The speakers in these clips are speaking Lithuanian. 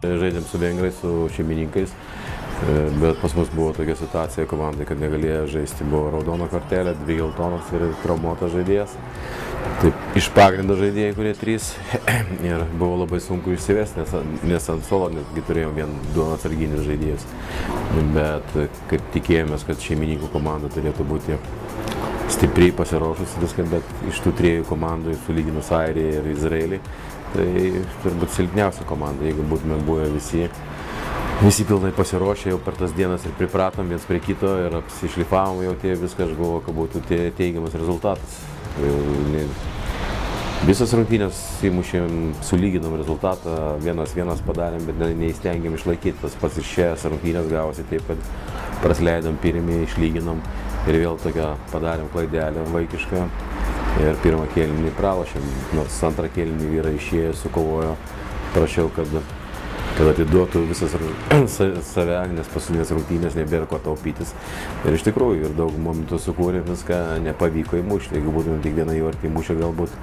Žaidėm su vengrais, su šeimininkais, bet pas mus buvo tokia situacija komandai, kad negalėjo žaisti. Buvo raudona kortelė, 2 geltonos ir traumuotas žaidėjas. Taip, iš pagrindo žaidėjai, kurie 3 ir buvo labai sunku išsivesti, nes ant suolo netgi turėjom 2 atsarginius žaidėjus. Bet kaip tikėjomės, kad šeimininkų komanda turėtų būti stipriai pasiruošusi viską, bet iš tų 3 komandų sulyginus Airiją ir Izraelį, tai turbūt silpniausia komanda. Jeigu būtume buvę visi pilnai pasiruošę jau per tas dienas ir pripratom viens prie kito ir apsišlifavom jau viską, aš galvoju, kad būtų teigiamas rezultatas. Visas rungtynės įmušėm, sulyginom rezultatą, 1-1 padarėm, bet neįstengėm išlaikyti. Tas pats ir šias rungtynės gavosi taip, kad prasileidom pirmį, išlyginom ir vėl tokią padarėm klaidelę vaikišką. Ir pirmą kėlinį pralošėm, nors antrą kėlinį vyrai išėjo, sukovojo, prašiau, kad atiduotų visas save, nes paskutinės rungtynės nebėra ko taupytis. Ir iš tikrųjų, ir daug momentų sukūrė, viską nepavyko įmušti. Jeigu būtume tik vieną įvartį įmušę, galbūt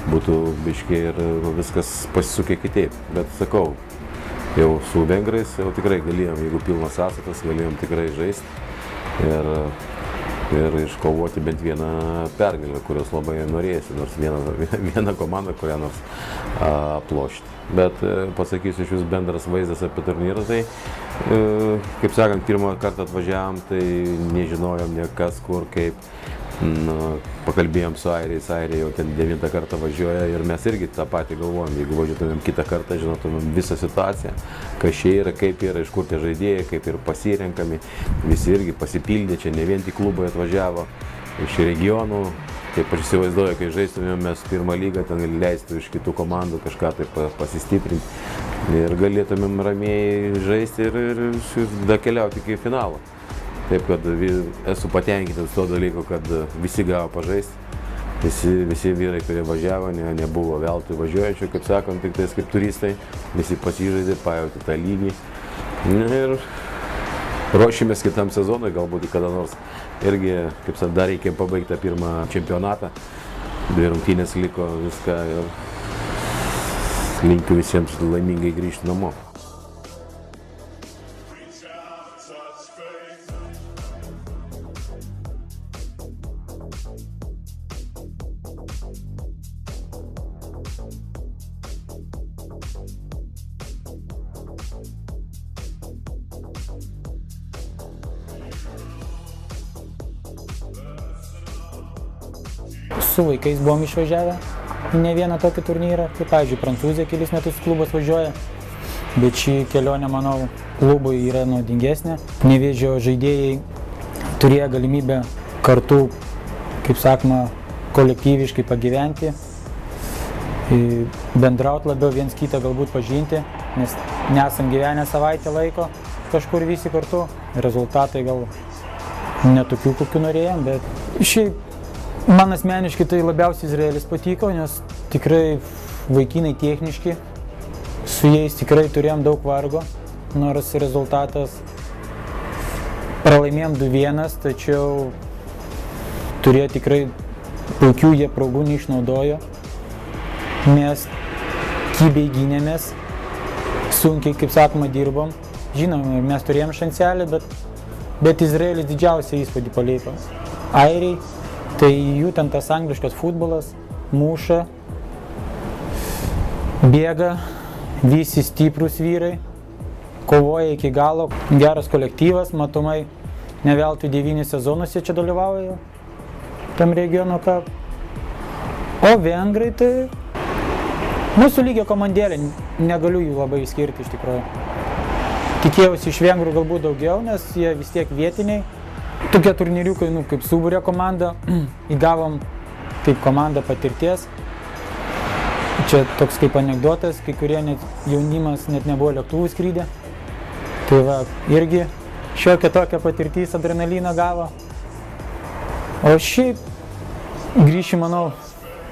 būtų biškiai ir viskas pasisukė kitaip. Bet sakau, jau su vengrais jau tikrai galėjom, jeigu pilnas sąstatas, galėjom tikrai žaisti. Ir iškovoti bent vieną pergalę, kurios labai norėjusi, nors vieną komandą, kurią nors aplošti. Bet pasakysiu iš vis bendras vaizdas apie turnyrą, tai kaip sakant, pirmą kartą atvažiavom, tai nežinojom ne kas, kur, kaip. Pakalbėjom su Airiais, Airija jau ten 9 kartą važiuoja ir mes irgi tą patį galvojom. Jeigu važiuotumėm kitą kartą, žinotumėm visą situaciją, kas čia yra, kaip yra, iš kur tie žaidėjai, kaip ir pasirenkami. Visi irgi pasipildė, čia ne vien tik klubai atvažiavo iš regionų. Taip aš įsivaizduoju, kai žaistumėm mes pirmą lygą, ten leistų iš kitų komandų kažką tai pasistiprinti ir galėtumėm ramiai žaisti ir dakeliauti iki finalo. Taip, kad esu patenkintas to dalyko, kad visi gavo pažaisti, visi vyrai, kurie važiavo, nebuvo veltui važiuojančių, kaip sakant, tik tais kaip turistai, visi pasižaidė, pajauti tą lygį. Ir ruošimės kitam sezonui, galbūt kada nors irgi, kaip sakant, dar reikia pabaigti tą pirmą čempionatą, 2 rungtynės liko viską ir linkiu visiems laimingai grįžti namo. Su vaikais buvom išvažiavę ne vieną tokį turnyrą, kaip pavyzdžiui Prancūzija kelis metus klubas važiuoja, bet šį kelionę, manau, klubui yra naudingesnė. Nevėžio žaidėjai turėjo galimybę kartu, kaip sakoma, kolektyviškai pagyventi, bendrauti labiau, viens kitą galbūt pažinti, nes nesam gyvenę savaitę laiko kažkur visi kartu. Rezultatai gal netokių, kokių norėjom, bet šiaip man asmeniškai tai labiausiai Izraelis patiko, nes tikrai vaikinai techniški, su jais tikrai turėjom daug vargo, nors rezultatas pralaimėjom 2-1, tačiau turėjo tikrai puikių jie progų neišnaudojo. Mes kibiai gynėmės, sunkiai, kaip sakoma, dirbom. Žinoma, mes turėjom šanselį, bet Izraelis didžiausią įspūdį paliko. Airiai, tai jų ten tas angliškas futbolas, muša, bėga, visi stiprūs vyrai, kovoja iki galo, geras kolektyvas, matomai, ne veltui 9 sezonus jie čia dalyvauja tam regiono cup. O vengrai tai mūsų lygio komandėlė, negaliu jų labai išskirti iš tikrųjų. Tikėjausi iš vengrų galbūt daugiau, nes jie vis tiek vietiniai. Tokie turnyriukai, kaip subūrė komanda, įgavom kaip komanda patirties. Čia toks kaip anekdotas, kai kurie jaunimas net nebuvo lėktuvų skrydę. Tai va, irgi šiokia tokia patirtis, adrenaliną gavo. O šiaip grįšim, manau,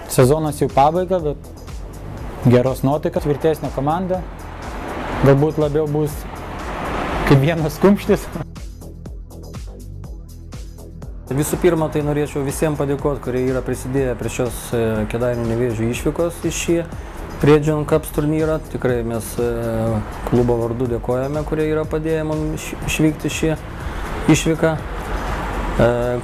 sezonas jau pabaiga, bet geros nuotaikas, tvirtesnė komanda. Galbūt labiau bus kaip vienas kumštis. Visų pirma, tai norėčiau visiems padėkoti, kurie yra prisidėję prie šios Kėdainių Nevėžio išvykos iš šį Region Cups turnyrą. Tikrai mes klubo vardu dėkojame, kurie yra padėję mums išvykti šį išvyką.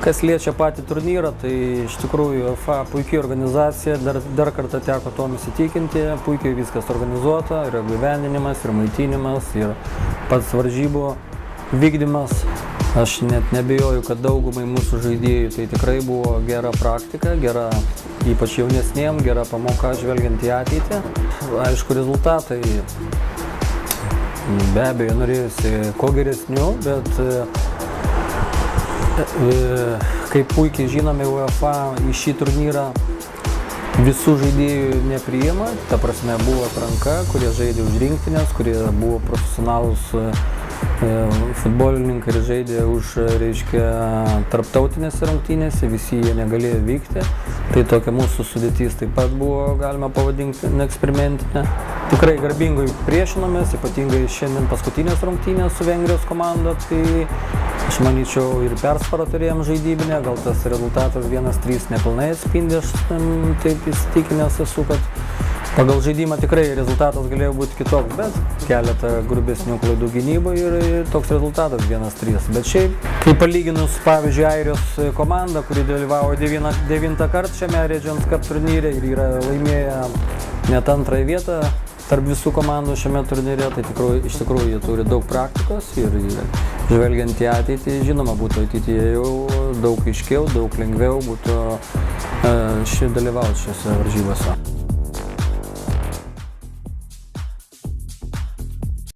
Kas liečia patį turnyrą, tai iš tikrųjų UEFA puikiai organizacija, dar kartą teko to įsitikinti, puikiai viskas organizuota, ir apgyvendinimas, ir maitinimas, ir pats varžybų vykdymas. Aš net nebejoju, kad daugumai mūsų žaidėjų tai tikrai buvo gera praktika, gera ypač jaunesniem, gera pamoka žvelgiant į ateitį. Aišku, rezultatai be abejo norėjusi kuo geresnių, bet kaip puikiai žinome, UEFA į šį turnyrą visų žaidėjų nepriima. Ta prasme, buvo atranka, kurie žaidė už rinktinės, kurie buvo profesionalūs futbolininkai ir žaidė už, tarptautinėse rungtynėse, visi jie negalėjo vykti. Tai tokia mūsų sudėtis taip pat buvo, galima pavadinti, eksperimentinė. Tikrai garbingai priešinomės, ypatingai šiandien paskutinės rungtynės su Vengrijos komanda, tai aš manyčiau ir persvarą turėjom žaidybinę, gal tas rezultatas 1-3 nepilnai atspindi, aš taip įsitikinęs esu, kad pagal žaidimą tikrai rezultatas galėjo būti kitoks, bet keletą grubesnių klaidų gynyboje ir toks rezultatas 1-3. Bet šiaip, kai palyginus, pavyzdžiui, Airijos komanda, kuri dalyvavo 9 kartą šiame Regions Cup turnyre ir yra laimėję net 2 vietą tarp visų komandų šiame turnyre, tai iš tikrųjų jie turi daug praktikos ir žvelgiant į ateitį, žinoma, būtų ateityje jau daug aiškiau, daug lengviau būtų dalyvauti šiose varžybose.